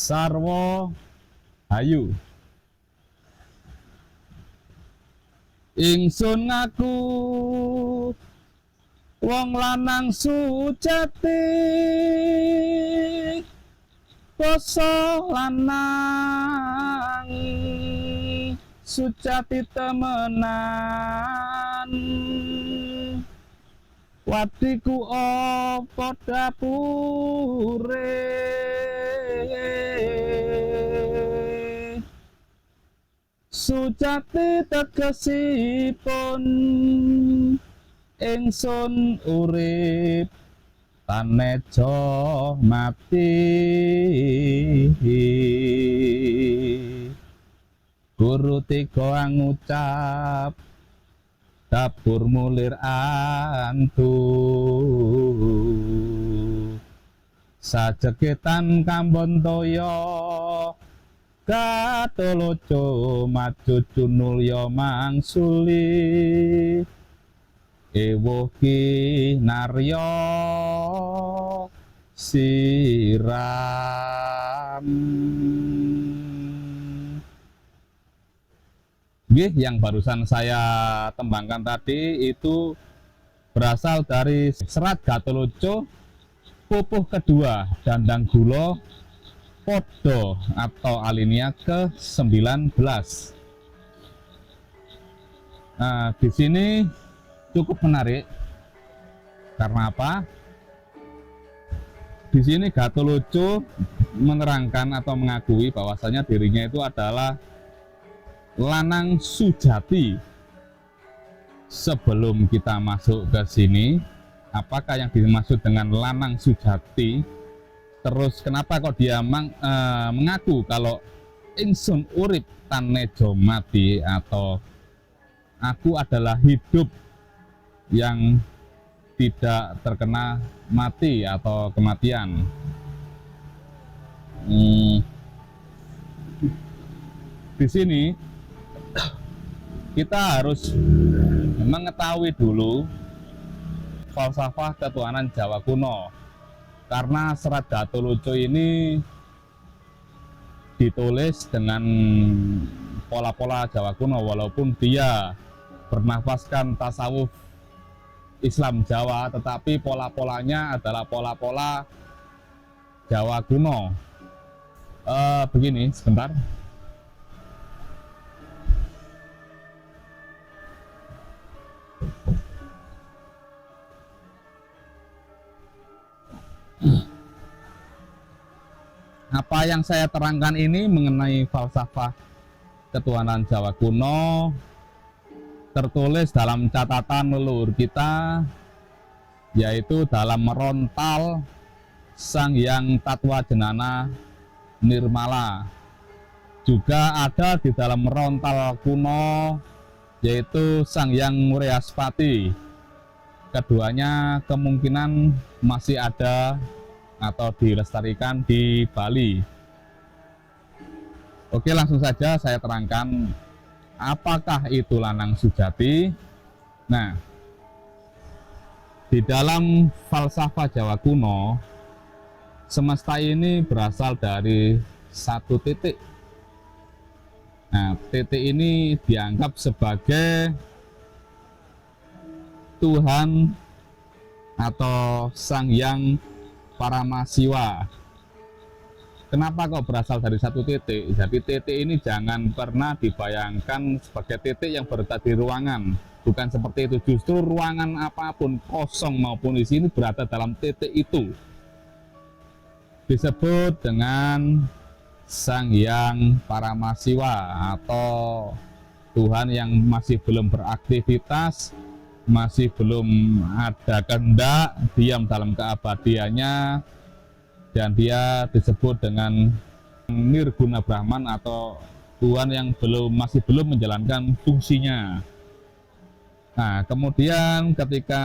sarwa hayu. Ingsun ngaku wong lanang sujati, basa lanang sujati temenan. Wadiku apa dapure, sujati tegesipun ingsun urip tanejo mati. Guru tiga ngucap dapur mulir antu, sajegetan kambon toyo Gatoloco maju junulya mangsuli. Ewuh ki narya siram. Yang barusan saya tembangkan tadi itu berasal dari serat Gatoloco pupuh kedua Dandang Gula Podo atau alinea ke-19. Nah, di sini cukup menarik karena apa? Di sini Gatoloco menerangkan atau mengakui bahwasanya dirinya itu adalah lanang sujati. Sebelum kita masuk ke sini, apakah yang dimaksud dengan lanang sujati? Terus kenapa kok dia mengaku kalau ingsun urip tanejo mati, atau aku adalah hidup yang tidak terkena mati atau kematian. Di sini kita harus mengetahui dulu falsafah ketuhanan Jawa kuno, karena serat Gatoloco ini ditulis dengan pola-pola Jawa kuno, walaupun dia bernafaskan tasawuf Islam Jawa, tetapi pola-polanya adalah pola-pola Jawa kuno. Begini, sebentar. Apa yang saya terangkan ini mengenai falsafah ketuhanan Jawa kuno tertulis dalam catatan leluhur kita, yaitu dalam Merontal Sang Hyang Tatwajenana Nirmala. Juga ada di dalam Merontal kuno, yaitu Sang Hyang Muryaspati. Keduanya kemungkinan masih ada atau dilestarikan di Bali. Oke, langsung saja saya terangkan apakah itu lanang sujati. Nah, di dalam falsafah Jawa kuno, semesta ini berasal dari satu titik. Nah, titik ini dianggap sebagai Tuhan atau Sang Hyang Paramasiwa. Kenapa kok berasal dari satu titik? Jadi titik ini jangan pernah dibayangkan sebagai titik yang berada di ruangan. Bukan seperti itu. Justru ruangan apapun, kosong maupun isi, ini berada dalam titik itu. Disebut dengan Sang Hyang Paramasiwa atau Tuhan yang masih belum beraktivitas, masih belum ada kehendak, diam dalam keabadiannya, dan dia disebut dengan Nirguna Brahman atau Tuhan yang masih belum menjalankan fungsinya. Nah, kemudian ketika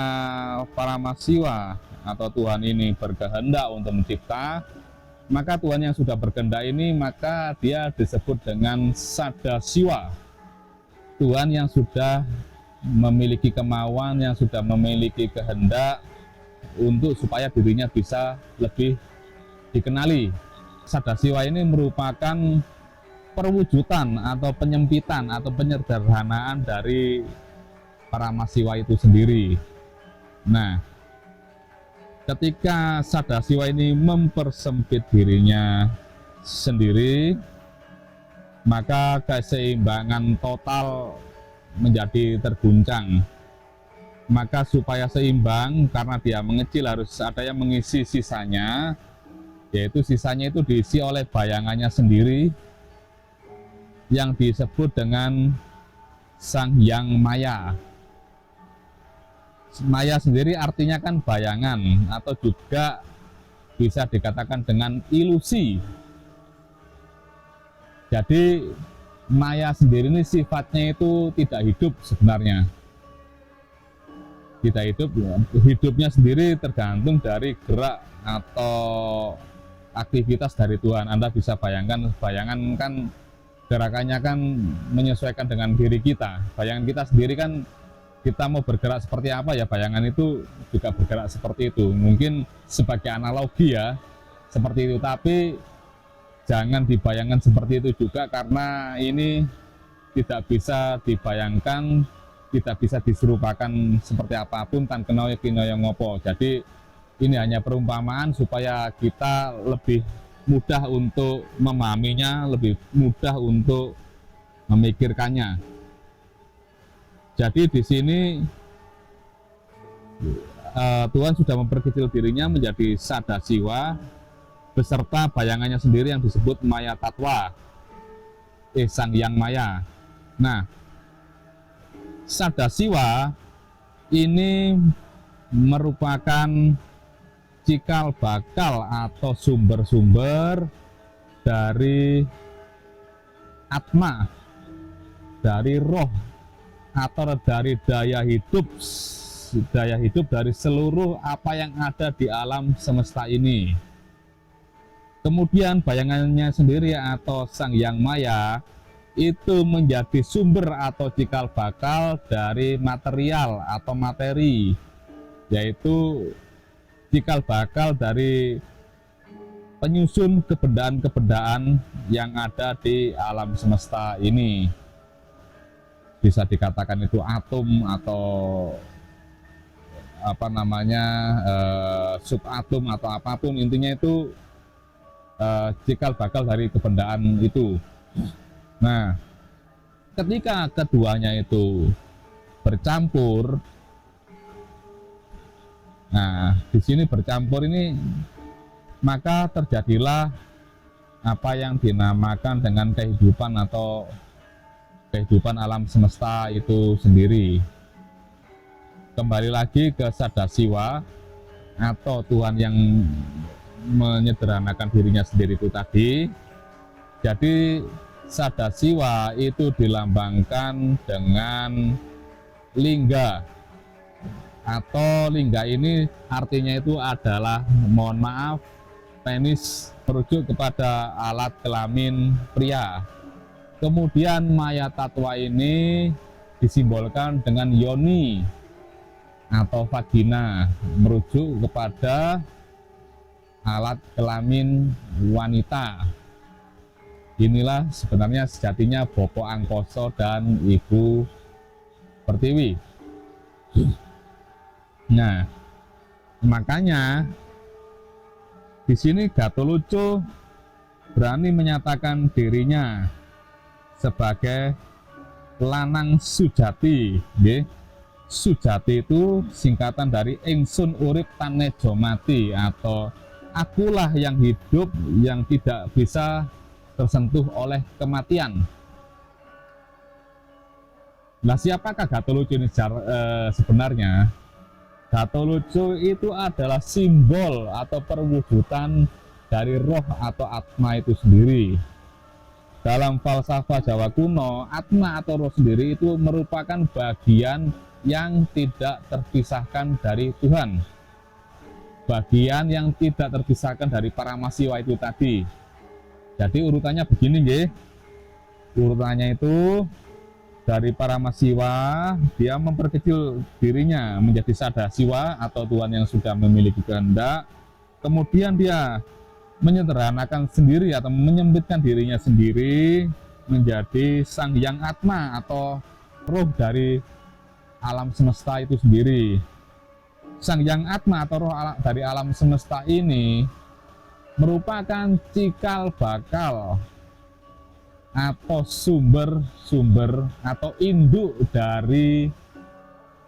Paramasiwa atau Tuhan ini berkehendak untuk mencipta, maka Tuhan yang sudah berkehendak ini, maka dia disebut dengan Sadasiwa, Tuhan yang sudah memiliki kemauan, yang sudah memiliki kehendak untuk supaya dirinya bisa lebih dikenali. Sadasiwa ini merupakan perwujudan atau penyempitan atau penyederhanaan dari Paramasiwa itu sendiri. Nah, ketika Sadasiwa ini mempersempit dirinya sendiri, maka keseimbangan total menjadi terguncang. Maka supaya seimbang, karena dia mengecil harus ada yang mengisi sisanya, yaitu sisanya itu diisi oleh bayangannya sendiri yang disebut dengan Sang Hyang Maya. Maya sendiri artinya kan bayangan, atau juga bisa dikatakan dengan ilusi. Jadi Maya sendiri ini sifatnya itu tidak hidup sebenarnya. Tidak hidup, hidupnya sendiri tergantung dari gerak atau aktivitas dari Tuhan. Anda bisa bayangkan, bayangan kan gerakannya kan menyesuaikan dengan diri kita. Bayangan kita sendiri kan, kita mau bergerak seperti apa ya, bayangan itu juga bergerak seperti itu. Mungkin sebagai analogi ya, seperti itu. Tapi jangan dibayangkan seperti itu juga, karena ini tidak bisa dibayangkan, tidak bisa diserupakan seperti apapun tan kenoyo kinoyo ngopo. Jadi ini hanya perumpamaan supaya kita lebih mudah untuk memahaminya, lebih mudah untuk memikirkannya. Jadi di sini Tuhan sudah memperkecil dirinya menjadi Sadasiwa beserta bayangannya sendiri yang disebut Maya Tatwa, Sang Hyang Maya. Nah, Sadasiwa ini merupakan cikal bakal atau sumber-sumber dari atma, dari roh, atau dari daya hidup dari seluruh apa yang ada di alam semesta ini. Kemudian bayangannya sendiri atau Sang Hyang Maya itu menjadi sumber atau cikal bakal dari material atau materi, yaitu cikal bakal dari penyusun kebendaan-kebendaan yang ada di alam semesta ini. Bisa dikatakan itu atom atau apa namanya subatom atau apapun, intinya itu cikal bakal dari kebendaan itu. Nah, ketika keduanya itu bercampur, nah di sini bercampur ini, maka terjadilah apa yang dinamakan dengan kehidupan atau kehidupan alam semesta itu sendiri. Kembali lagi ke Sadasiwa atau Tuhan yang menyederhanakan dirinya sendiri itu tadi. Jadi Sadasiwa itu dilambangkan dengan lingga, atau lingga ini artinya itu adalah, mohon maaf, penis, merujuk kepada alat kelamin pria. Kemudian Maya Tatwa ini disimbolkan dengan yoni atau vagina, merujuk kepada alat kelamin wanita. Inilah sebenarnya sejatinya Bopo Angkoso dan Ibu Pertiwi. Nah, makanya di sini Gatholoco berani menyatakan dirinya sebagai lanang sujati. Sujati itu singkatan dari ingsun urip tanejo mati, atau akulah yang hidup yang tidak bisa tersentuh oleh kematian. Nah, siapakah Gatholoco ini sebenarnya? Gatholoco itu adalah simbol atau perwujudan dari roh atau atma itu sendiri. Dalam falsafah Jawa kuno, atma atau roh sendiri itu merupakan bagian yang tidak terpisahkan dari Tuhan, bagian yang tidak terpisahkan dari Paramasiwa itu tadi. Jadi urutannya begini nggih. Urutannya itu dari Paramasiwa, dia memperkecil dirinya menjadi Sadasiwa atau Tuhan yang sudah memiliki kehendak. Kemudian dia menyederhanakan sendiri atau menyempitkan dirinya sendiri menjadi Sang Hyang Atma atau roh dari alam semesta itu sendiri. Sang Hyang Atma atau roh dari alam semesta ini merupakan cikal bakal atau sumber atau induk dari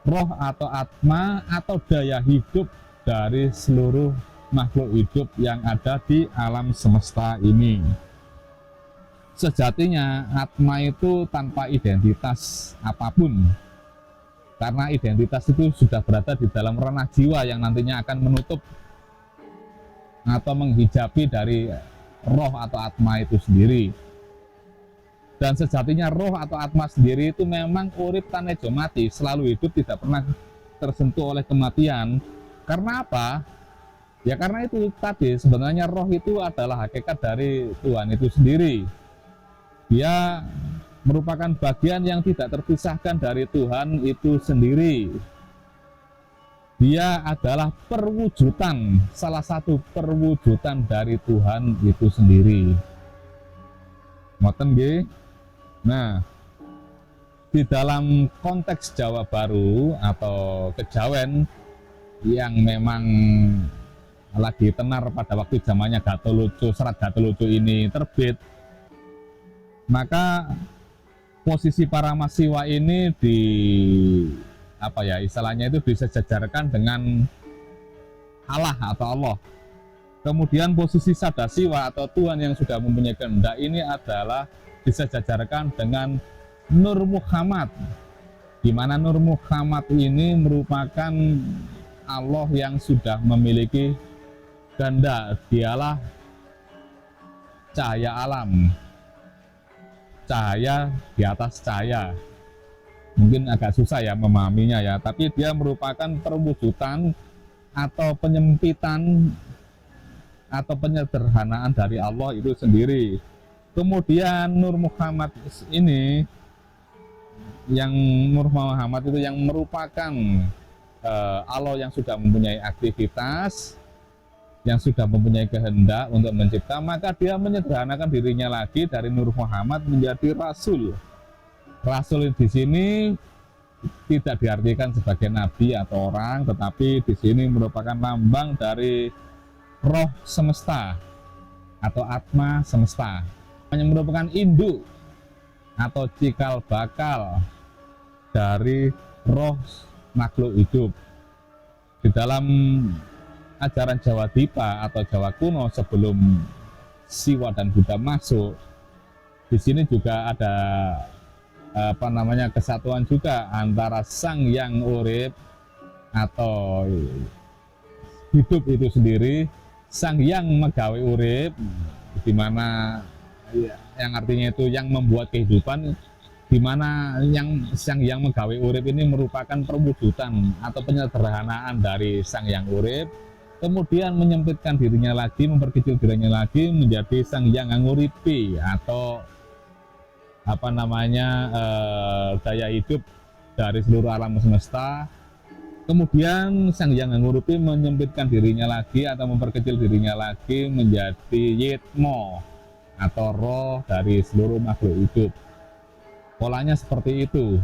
roh atau atma atau daya hidup dari seluruh makhluk hidup yang ada di alam semesta ini. Sejatinya atma itu tanpa identitas apapun, karena identitas itu sudah berada di dalam ranah jiwa yang nantinya akan menutup atau menghijabi dari roh atau atma itu sendiri. Dan sejatinya roh atau atma sendiri itu memang urip tanejo mati, selalu hidup, tidak pernah tersentuh oleh kematian. Karena apa? Ya karena itu tadi, sebenarnya roh itu adalah hakikat dari Tuhan itu sendiri. Dia merupakan bagian yang tidak terpisahkan dari Tuhan itu sendiri. Dia adalah perwujudan, salah satu perwujudan dari Tuhan itu sendiri. Ngoten nggih. Nah, di dalam konteks Jawa Baru atau kejawen yang memang lagi tenar pada waktu zamannya Gatholoco, Serat Gatholoco ini terbit, maka posisi para mahasiswa ini di apa ya istilahnya itu disejajarkan dengan Allah atau Allah. Kemudian posisi Sadasiwa atau Tuhan yang sudah mempunyai kehendak ini adalah disejajarkan dengan Nur Muhammad, di mana Nur Muhammad ini merupakan Allah yang sudah memiliki kehendak. Dialah cahaya alam, cahaya di atas cahaya. Mungkin agak susah ya memahaminya ya, tapi dia merupakan perwujudan atau penyempitan atau penyederhanaan dari Allah itu sendiri. Kemudian Nur Muhammad ini, yang Nur Muhammad itu yang merupakan Allah yang sudah mempunyai aktivitas, yang sudah mempunyai kehendak untuk mencipta, maka dia menyederhanakan dirinya lagi dari Nur Muhammad menjadi Rasul. Rasul di sini tidak diartikan sebagai nabi atau orang, tetapi di sini merupakan lambang dari roh semesta atau atma semesta, yang merupakan induk atau cikal bakal dari roh makhluk hidup. Di dalam ajaran Jawa Dipa atau Jawa kuno sebelum Siwa dan Buddha masuk, di sini juga ada kesatuan juga antara Sang Hyang Urip atau hidup itu sendiri, Sang Hyang Megawe Urip, di mana yang artinya itu yang membuat kehidupan, di mana yang Sang Hyang Megawe Urip ini merupakan perwujudan atau penyederhanaan dari Sang Hyang Urip, kemudian menyempitkan dirinya lagi, memperkecil dirinya lagi menjadi Sang Hyang Nguripi atau daya hidup dari seluruh alam semesta. Kemudian Sang Hyang Nguripi menyempitkan dirinya lagi atau memperkecil dirinya lagi menjadi Yitmo atau roh dari seluruh makhluk hidup. Polanya seperti itu.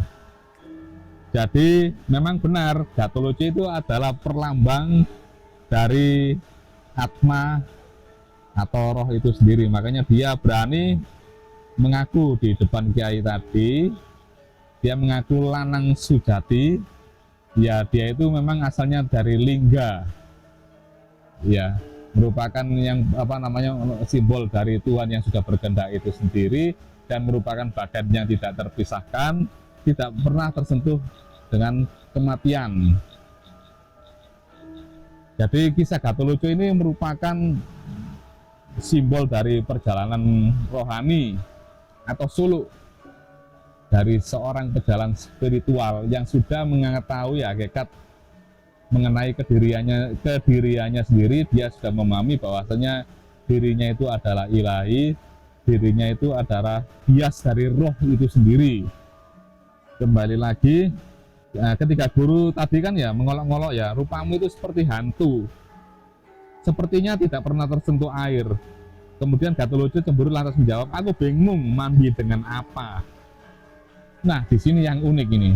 Jadi memang benar Gatholoco itu adalah perlambang dari atma atau roh itu sendiri. Makanya dia berani mengaku di depan kiai tadi, dia mengaku lanang sujati. Ya, dia itu memang asalnya dari lingga, ya, merupakan yang simbol dari Tuhan yang sudah berkehendak itu sendiri, dan merupakan badan yang tidak terpisahkan, tidak pernah tersentuh dengan kematian. Jadi kisah Gatholoco ini merupakan simbol dari perjalanan rohani atau suluk dari seorang pejalan spiritual yang sudah mengetahui hakikat mengenai kediriannya sendiri. Dia sudah memahami bahwasanya dirinya itu adalah ilahi, dirinya itu adalah bias dari roh itu sendiri. Kembali lagi, ketika guru tadi kan ya mengolok-ngolok ya, rupamu itu seperti hantu. sepertinya tidak pernah tersentuh air. Kemudian Gatot cemburu lantas menjawab, aku bingung mandi dengan apa. Nah, di sini yang unik ini.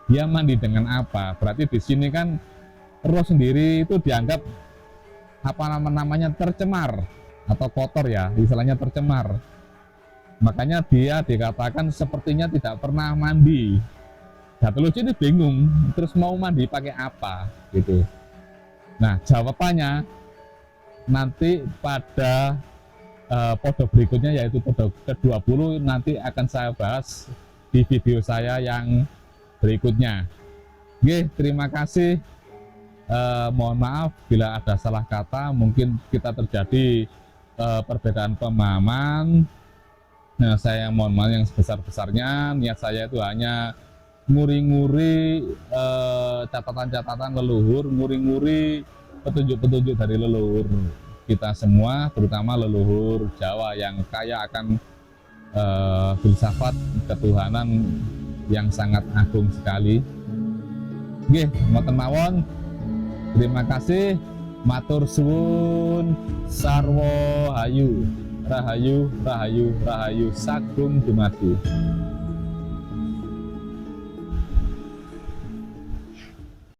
Dia mandi dengan apa? Berarti di sini kan roh sendiri itu dianggap apa namanya tercemar atau kotor ya, istilahnya tercemar. Makanya dia dikatakan sepertinya tidak pernah mandi. Gatot ini bingung, terus mau mandi pakai apa gitu. Nah, jawabannya nanti pada podo berikutnya, yaitu podo ke-20, nanti akan saya bahas di video saya yang berikutnya. Oke, terima kasih. Mohon maaf bila ada salah kata, mungkin kita terjadi perbedaan pemahaman. Nah, saya mohon maaf yang sebesar-besarnya. Niat saya itu hanya nguri-nguri catatan-catatan leluhur, nguri-nguri petunjuk-petunjuk dari leluhur kita semua, terutama leluhur Jawa yang kaya akan filsafat ketuhanan yang sangat agung sekali. Nggih, mboten mawon. Terima kasih. Matur suwun. Sarwo hayu. Rahayu, rahayu, rahayu sagung dumadi.